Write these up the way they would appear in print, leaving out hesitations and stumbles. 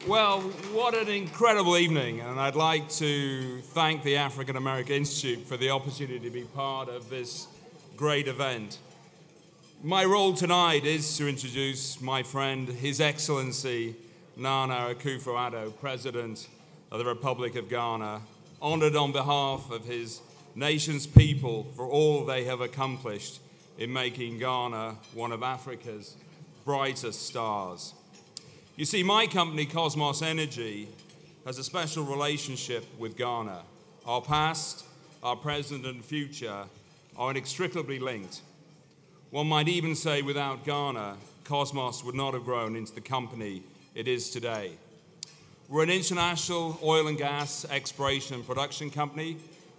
Well, what an incredible evening, and I'd like to thank the African American Institute for the opportunity to be part of this great event. My role tonight is to introduce my friend, His Excellency Nana Akufo-Addo, President of the Republic of Ghana, honored on behalf of his nation's people for all they have accomplished in making Ghana one of Africa's brightest stars. You see, my company, Cosmos Energy, has a special relationship with Ghana. Our past, our present, and future are inextricably linked. One might even say without Ghana, Cosmos would not have grown into the company it is today. We're an international oil and gas exploration and production company.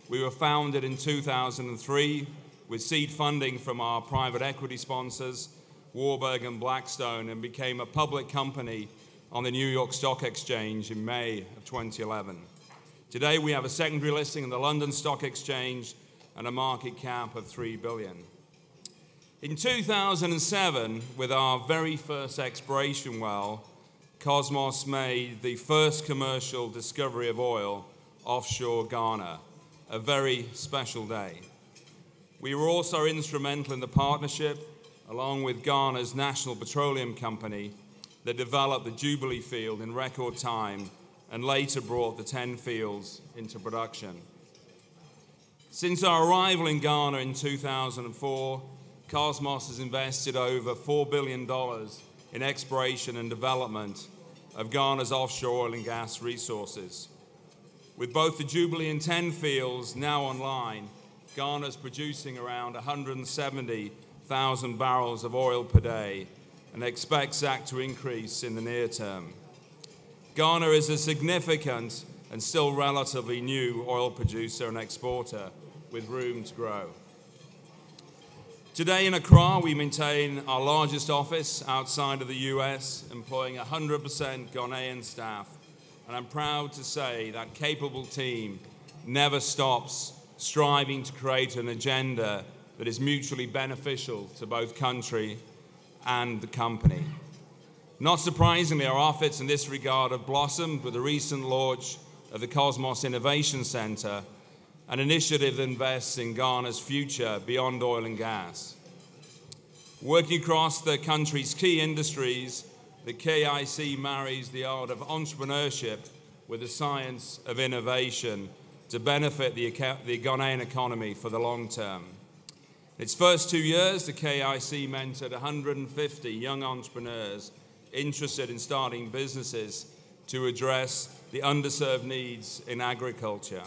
We were founded in 2003 with seed funding from our private equity sponsors, Warburg and Blackstone, and became a public company on the New York Stock Exchange in May of 2011. Today we have a secondary listing in the London Stock Exchange and a market cap of $3 billion. In 2007, with our very first exploration well, Cosmos made the first commercial discovery of oil offshore Ghana, a very special day. We were also instrumental in the partnership, along with Ghana's National Petroleum Company, that developed the Jubilee field in record time and later brought the 10 fields into production. Since our arrival in Ghana in 2004, Cosmos has invested over $4 billion in exploration and development of Ghana's offshore oil and gas resources. With both the Jubilee and 10 fields now online, Ghana is producing around 170,000 barrels of oil per day and expects that to increase in the near term. Ghana is a significant and still relatively new oil producer and exporter with room to grow. Today in Accra, we maintain our largest office outside of the US, employing 100% Ghanaian staff, and I'm proud to say that capable team never stops striving to create an agenda that is mutually beneficial to both country and the company. Not surprisingly, our efforts in this regard have blossomed with the recent launch of the Cosmos Innovation Center, an initiative that invests in Ghana's future beyond oil and gas. Working across the country's key industries, the KIC marries the art of entrepreneurship with the science of innovation to benefit the Ghanaian economy for the long term. In its first 2 years, the KIC mentored 150 young entrepreneurs interested in starting businesses to address the underserved needs in agriculture,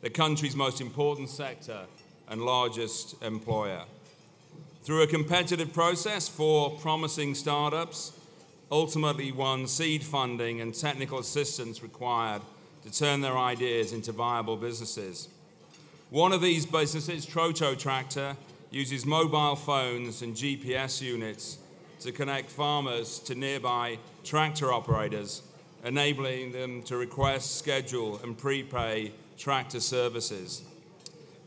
the country's most important sector and largest employer. Through a competitive process, 4 promising startups ultimately won seed funding and technical assistance required to turn their ideas into viable businesses. One of these businesses, Troto Tractor, uses mobile phones and GPS units to connect farmers to nearby tractor operators, enabling them to request, schedule, and prepay tractor services.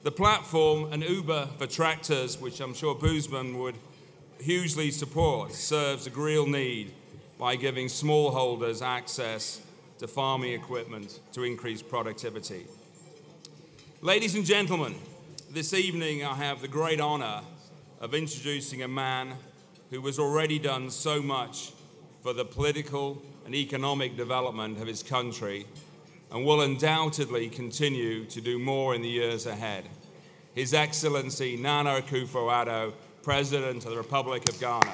The platform, an Uber for tractors, which I'm sure Boozman would hugely support, serves a real need by giving smallholders access to farming equipment to increase productivity. Ladies and gentlemen, this evening I have the great honor of introducing a man who has already done so much for the political and economic development of his country and will undoubtedly continue to do more in the years ahead. His Excellency Nana Akufo-Addo, President of the Republic of Ghana.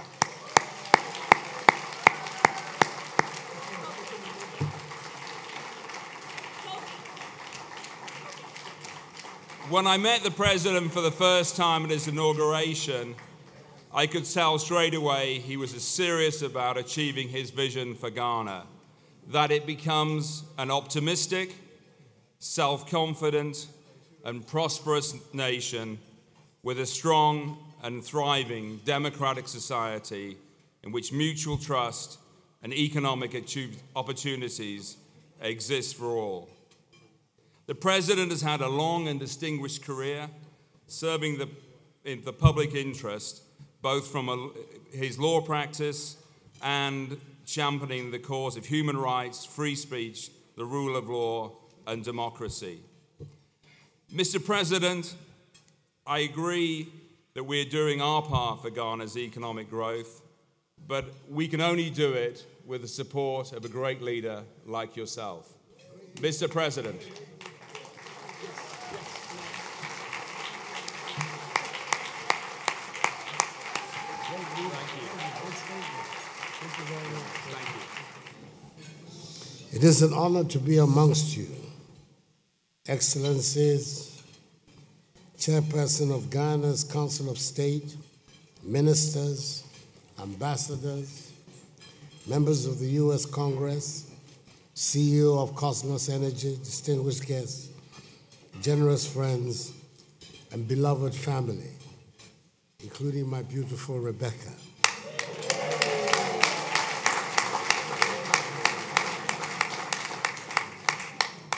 When I met the President for the first time at his inauguration, I could tell straight away he was as serious about achieving his vision for Ghana, that it becomes an optimistic, self-confident, and prosperous nation with a strong and thriving democratic society in which mutual trust and economic opportunities exist for all. The President has had a long and distinguished career serving in the public interest, both from his law practice and championing the cause of human rights, free speech, the rule of law, and democracy. Mr. President, I agree that we're doing our part for Ghana's economic growth, but we can only do it with the support of a great leader like yourself. Mr. President. It is an honor to be amongst you, Excellencies, Chairperson of Ghana's Council of State, ministers, ambassadors, members of the U.S. Congress, CEO of Cosmos Energy, distinguished guests, generous friends, and beloved family, including my beautiful Rebecca.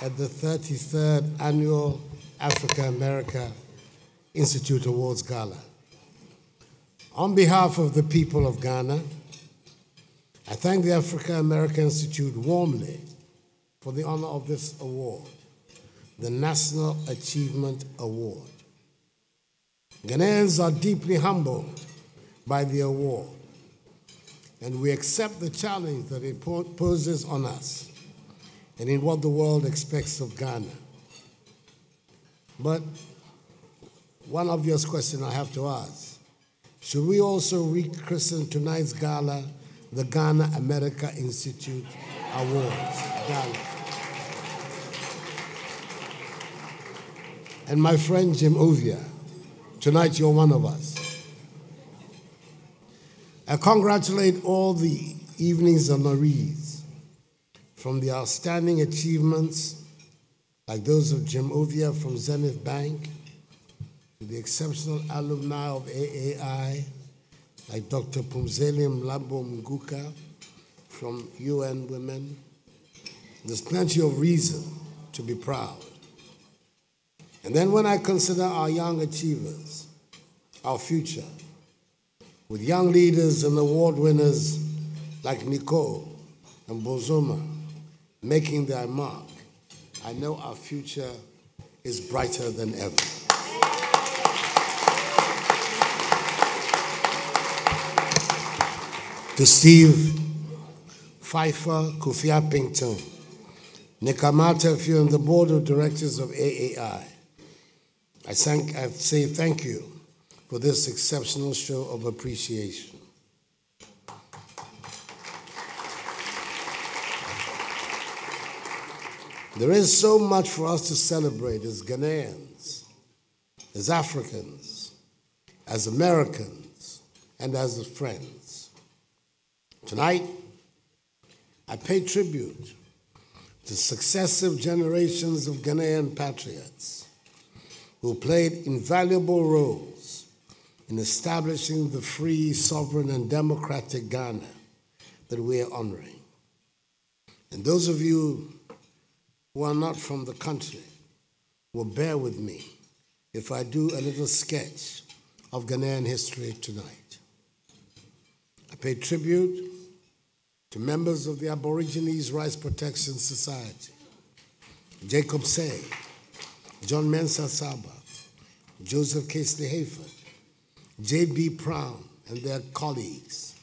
At the 33rd Annual Africa-America Institute Awards Gala. On behalf of the people of Ghana, I thank the Africa-America Institute warmly for the honor of this award, the National Achievement Award. Ghanaians are deeply humbled by the award, and we accept the challenge that it poses on us and in what the world expects of Ghana. But one obvious question I have to ask, should we also rechristen tonight's gala the Ghana America Institute Awards Gala? And my friend Jim Ovia, tonight you're one of us. I congratulate all the evening's honorees, from the outstanding achievements like those of Jim Ovia from Zenith Bank, to the exceptional alumni of AAI, like Dr. Pumzelium Labo Nguka from UN Women. There's plenty of reason to be proud. And then when I consider our young achievers, our future, with young leaders and award winners like Nicole and Bozoma making their mark, I know our future is brighter than ever. To Steve, Pfeiffer, Kofi Appington, Nikamata Few, and the board of directors of AAI, I say thank you for this exceptional show of appreciation. There is so much for us to celebrate as Ghanaians, as Africans, as Americans, and as friends. Tonight, I pay tribute to successive generations of Ghanaian patriots who played invaluable roles in establishing the free, sovereign, and democratic Ghana that we are honoring. And those of you who are not from the country will bear with me if I do a little sketch of Ghanaian history tonight. I pay tribute to members of the Aborigines Rights Protection Society, Jacob Say, John Mensah Saba, Joseph Casely Hayford, J.B. Brown, and their colleagues,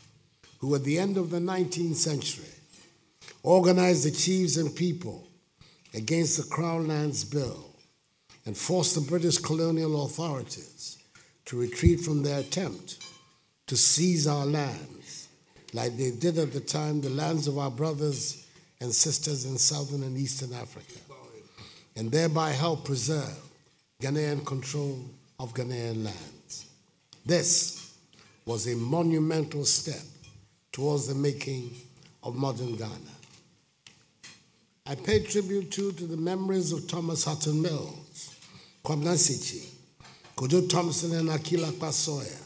who at the end of the 19th century organized the chiefs and people against the Crown Lands Bill and forced the British colonial authorities to retreat from their attempt to seize our lands, like they did at the time the lands of our brothers and sisters in Southern and Eastern Africa, and thereby help preserve Ghanaian control of Ghanaian lands. This was a monumental step towards the making of modern Ghana. I pay tribute too to the memories of Thomas Hutton Mills, Kwabena Sikyi, Kojo Thompson, and Akila Kwasoya,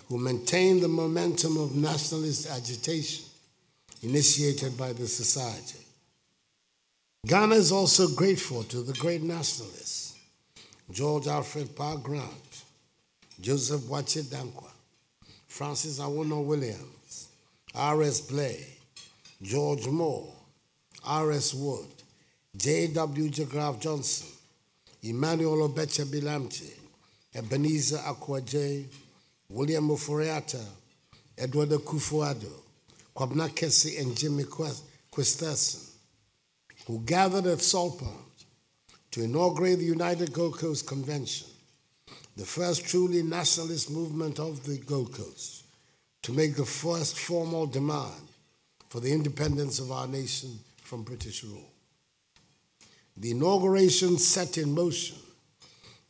who maintained the momentum of nationalist agitation initiated by the society. Ghana is also grateful to the great nationalists, George Alfred Parr Grant, Joseph Boachier Dankwa, Francis Awoonor Williams, R.S. Blay, George Moore, R.S. Wood, J.W. Graf Johnson, Emmanuel Obecha Bilamchi, Ebenezer Akua-Addo, William Ofori-Atta, Edward Akufo-Addo, Kwabena Kessy, and Jimmy Quisterson, who gathered at Salt Pond to inaugurate the United Gold Coast Convention, the first truly nationalist movement of the Gold Coast, to make the first formal demand for the independence of our nation from British rule. The inauguration set in motion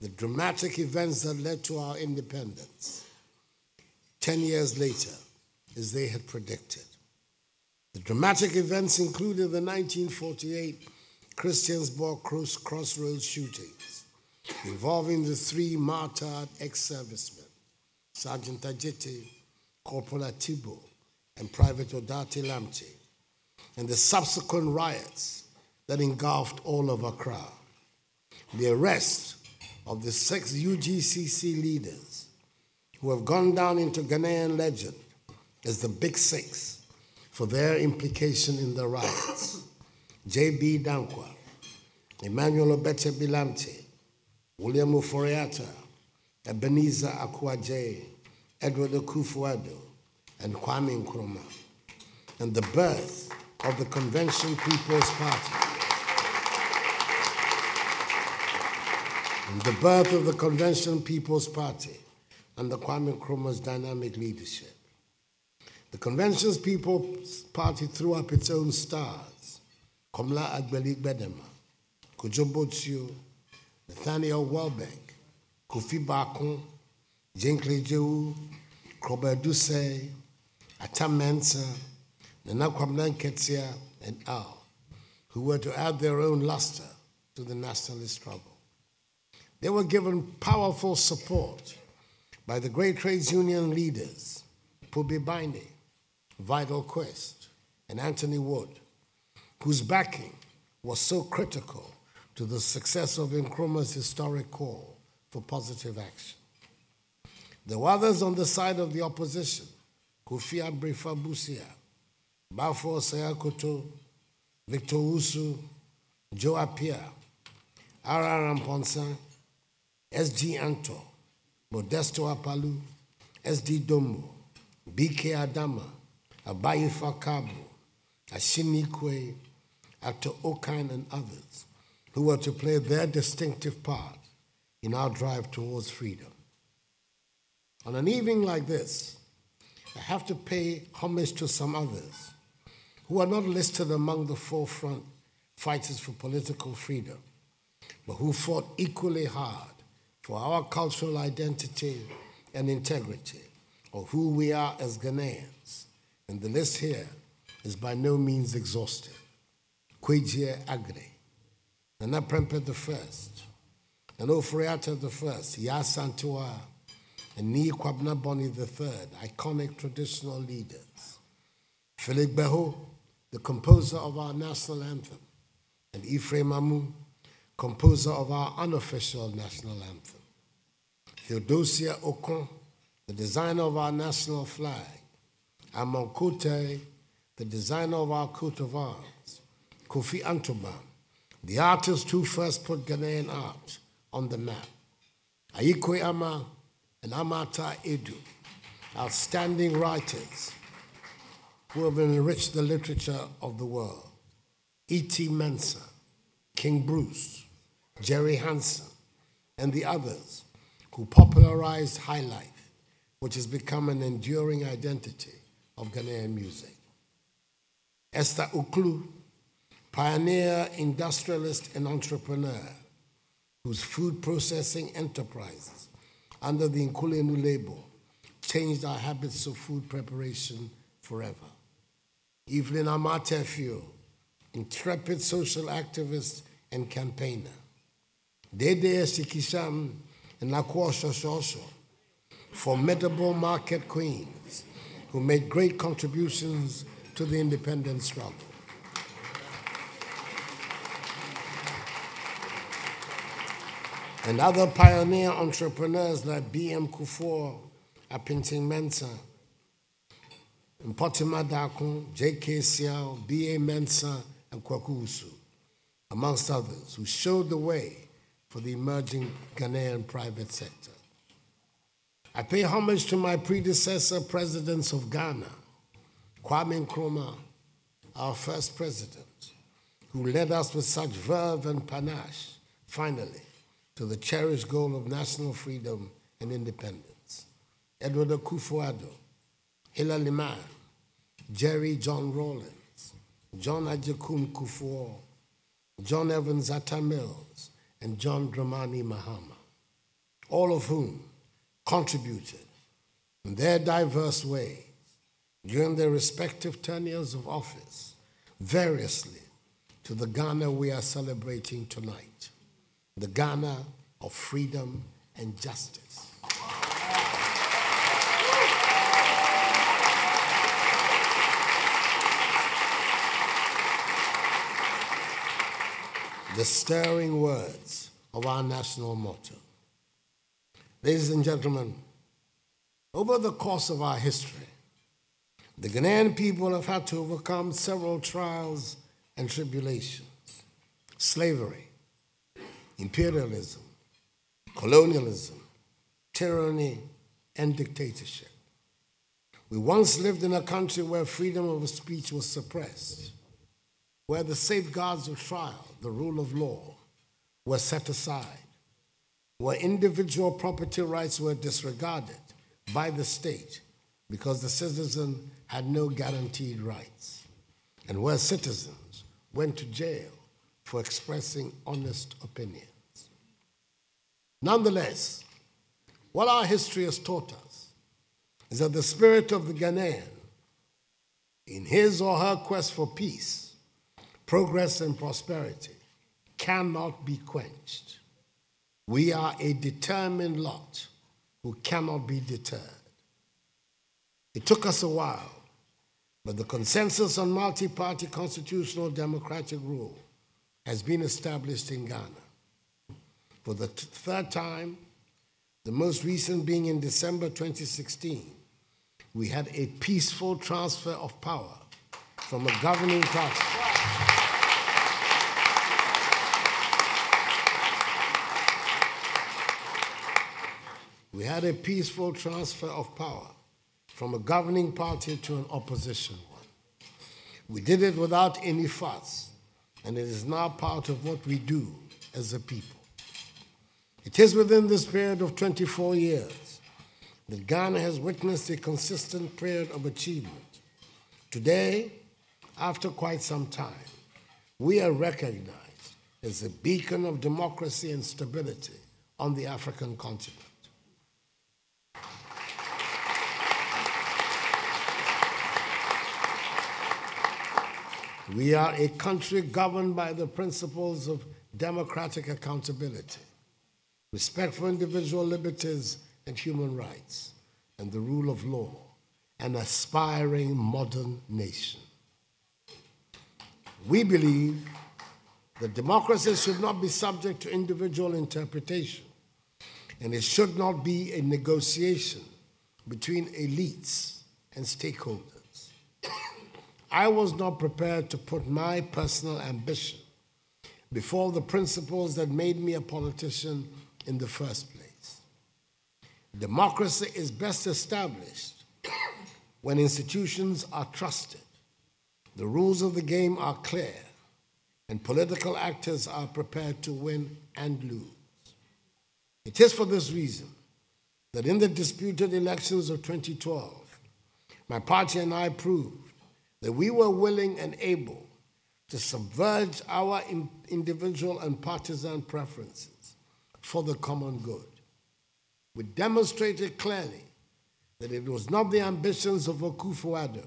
the dramatic events that led to our independence 10 years later, as they had predicted. The dramatic events included the 1948 Christiansborg Crossroads shootings, involving the three martyred ex-servicemen, Sergeant Ajete, Corporal Atibo, and Private Odate Lamte, and the subsequent riots that engulfed all of Accra. The arrest of the 6 UGCC leaders who have gone down into Ghanaian legend as the Big Six for their implication in the riots: J.B. Dankwa, Emmanuel Obecha Bilamte, William Ofori-Atta, Ebenezer Akua-Addo, Edward Akufo-Addo, and Kwame Nkrumah, and the birth of the Convention People's Party. And the birth of the Convention People's Party under Kwame Nkrumah's dynamic leadership. The Convention's People's Party threw up its own stars: Komla Agbeli Gbedema, Kojo Botsio, Nathaniel Welbeck, Kofi Bakun, Jenkle Jehu, Krobert Dusay, Atam Mensah, Nana Kwabena Nketia, and Al, who were to add their own luster to the nationalist struggle. They were given powerful support by the great trades union leaders, Pubi Binde, Vital Quest, and Anthony Wood, whose backing was so critical to the success of Nkrumah's historic call for positive action. There were others on the side of the opposition: Kofi Abrifa Busia, Bafo Sayakoto, Victor Usu, Joe Appiah, R.R. Ramponsa, S.G. Anto, Modesto Apalu, S.D. Domo, B.K. Adama, Abayifa Kabo, Ashini Kwe, Ato Okan, and others, who were to play their distinctive part in our drive towards freedom. On an evening like this, I have to pay homage to some others who are not listed among the forefront fighters for political freedom, but who fought equally hard for our cultural identity and integrity, or who we are as Ghanaians. And the list here is by no means exhaustive. Kwejie Agre, Nana Prempeh I, Nana Ofori-Atta I, Ya Santua, and Nii Kwabena Boni III, iconic traditional leaders. Philip Beho, the composer of our national anthem, and Ephraim Amu, composer of our unofficial national anthem. Theodosia Okon, the designer of our national flag. Amon Kote, the designer of our coat of arms. Kofi Antoba, the artist who first put Ghanaian art on the map. Ayikwe Ama and Amata Edu, outstanding writers who have enriched the literature of the world. E.T. Mensah, King Bruce, Jerry Hansen, and the others who popularized high life, which has become an enduring identity of Ghanaian music. Esther Uklu, pioneer, industrialist, and entrepreneur, whose food processing enterprises under the Nkulenu label changed our habits of food preparation forever. Evelyn Amatefio, intrepid social activist and campaigner. Dede Sikisham and Nakwa Shoshosho, formidable market queens who made great contributions to the independence struggle. And other pioneer entrepreneurs like B.M. Kufuor, Apinting Mensah, Mpotima Dakun, J.K. Siao, B.A. Mensah, and Kwaku Usu, amongst others, who showed the way for the emerging Ghanaian private sector. I pay homage to my predecessor presidents of Ghana, Kwame Nkrumah, our first president, who led us with such verve and panache, finally, to the cherished goal of national freedom and independence. Edward Akufo-Addo, Hilary Mann, Jerry John Rawlings, John Ajakum Kufuor, John Evans Atta Mills, and John Dramani Mahama, all of whom contributed in their diverse ways during their respective tenures of office variously to the Ghana we are celebrating tonight, the Ghana of freedom and justice. The stirring words of our national motto. Ladies and gentlemen, over the course of our history, the Ghanaian people have had to overcome several trials and tribulations: slavery, imperialism, colonialism, tyranny, and dictatorship. We once lived in a country where freedom of speech was suppressed, where the safeguards of trial, the rule of law, were set aside, where individual property rights were disregarded by the state because the citizen had no guaranteed rights, and where citizens went to jail for expressing honest opinions. Nonetheless, what our history has taught us is that the spirit of the Ghanaian, in his or her quest for peace, progress, and prosperity, cannot be quenched. We are a determined lot who cannot be deterred. It took us a while, but the consensus on multi-party constitutional democratic rule has been established in Ghana. For the third time, the most recent being in December 2016, we had a peaceful transfer of power from a governing party. We had a peaceful transfer of power from a governing party to an opposition one. We did it without any fuss, and it is now part of what we do as a people. It is within this period of 24 years that Ghana has witnessed a consistent period of achievement. Today, after quite some time, we are recognized as a beacon of democracy and stability on the African continent. We are a country governed by the principles of democratic accountability, respect for individual liberties and human rights, and the rule of law, an aspiring modern nation. We believe that democracy should not be subject to individual interpretation, and it should not be a negotiation between elites and stakeholders. I was not prepared to put my personal ambition before the principles that made me a politician in the first place. Democracy is best established when institutions are trusted, the rules of the game are clear, and political actors are prepared to win and lose. It is for this reason that in the disputed elections of 2012, my party and I proved that we were willing and able to subverge our individual and partisan preferences for the common good. We demonstrated clearly that it was not the ambitions of Akufo-Addo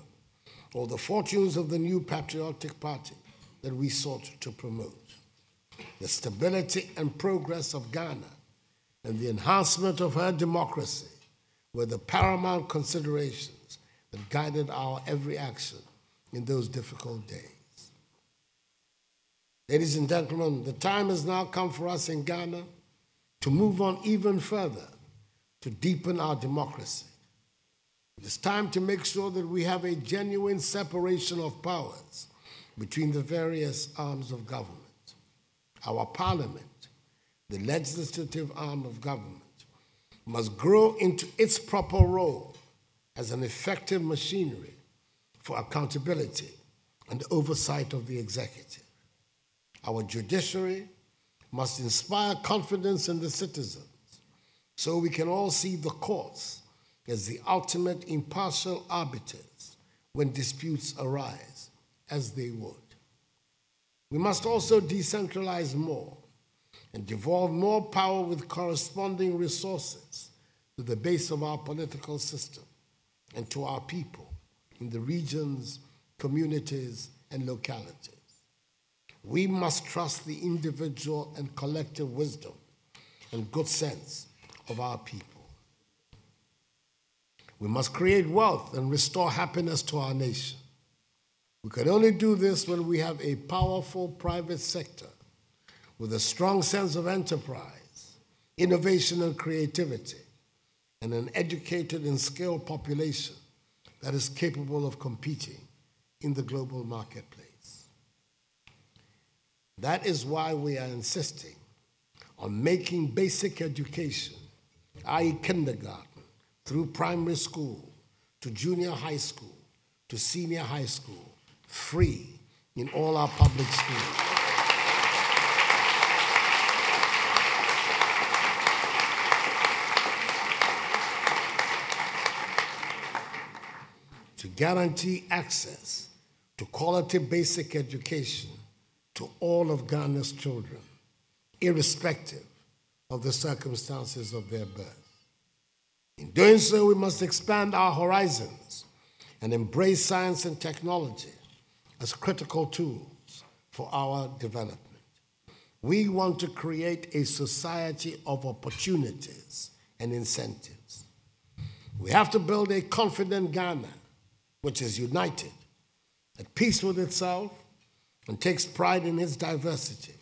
or the fortunes of the new patriotic party that we sought to promote. The stability and progress of Ghana and the enhancement of her democracy were the paramount considerations that guided our every action in those difficult days. Ladies and gentlemen, the time has now come for us in Ghana to move on even further to deepen our democracy. It's time to make sure that we have a genuine separation of powers between the various arms of government. Our parliament, the legislative arm of government, must grow into its proper role as an effective machinery for accountability and oversight of the executive. Our judiciary must inspire confidence in the citizens so we can all see the courts as the ultimate impartial arbiters when disputes arise, as they would. We must also decentralize more and devolve more power with corresponding resources to the base of our political system and to our people in the regions, communities, and localities. We must trust the individual and collective wisdom and good sense of our people. We must create wealth and restore happiness to our nation. We can only do this when we have a powerful private sector with a strong sense of enterprise, innovation and creativity, and an educated and skilled population that is capable of competing in the global marketplace. That is why we are insisting on making basic education, i.e. kindergarten, through primary school, to junior high school, to senior high school, free in all our public schools. To guarantee access to quality basic education to all of Ghana's children, irrespective of the circumstances of their birth. In doing so, we must expand our horizons and embrace science and technology as critical tools for our development. We want to create a society of opportunities and incentives. We have to build a confident Ghana, which is united, at peace with itself, and takes pride in its diversity,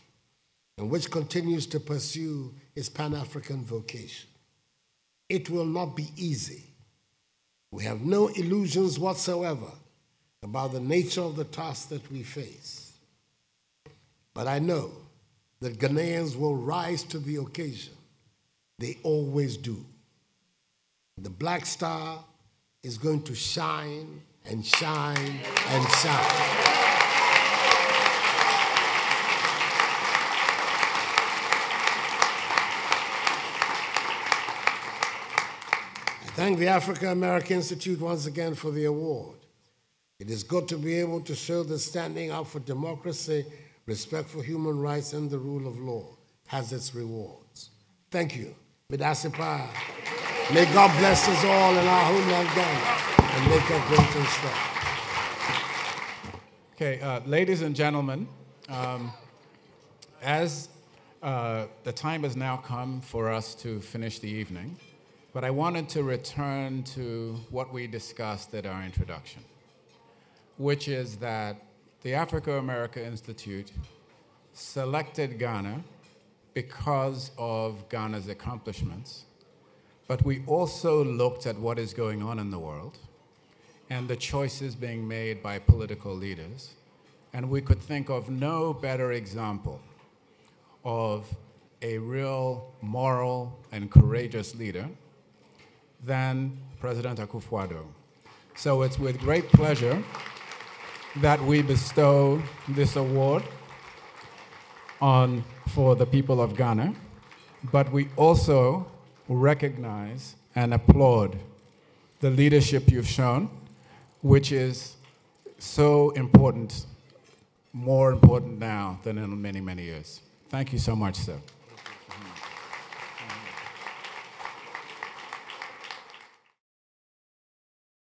and which continues to pursue its Pan-African vocation. It will not be easy. We have no illusions whatsoever about the nature of the task that we face. But I know that Ghanaians will rise to the occasion. They always do. The Black Star is going to shine and shine and shine. I thank the African American Institute once again for the award. It is good to be able to show that standing up for democracy, respect for human rights, and the rule of law has its rewards. Thank you. Midasipa. May God bless us all in our homeland Ghana and make us great and strong. Okay, ladies and gentlemen, as the time has now come for us to finish the evening, but I wanted to return to what we discussed at our introduction, which is that the Africa-America Institute selected Ghana because of Ghana's accomplishments, but we also looked at what is going on in the world and the choices being made by political leaders, and we could think of no better example of a real moral and courageous leader than President Akufo-Addo. So it's with great pleasure that we bestow this award for the people of Ghana, but we also recognize and applaud the leadership you've shown, which is so important, more important now than in many, many years. Thank you so much, sir.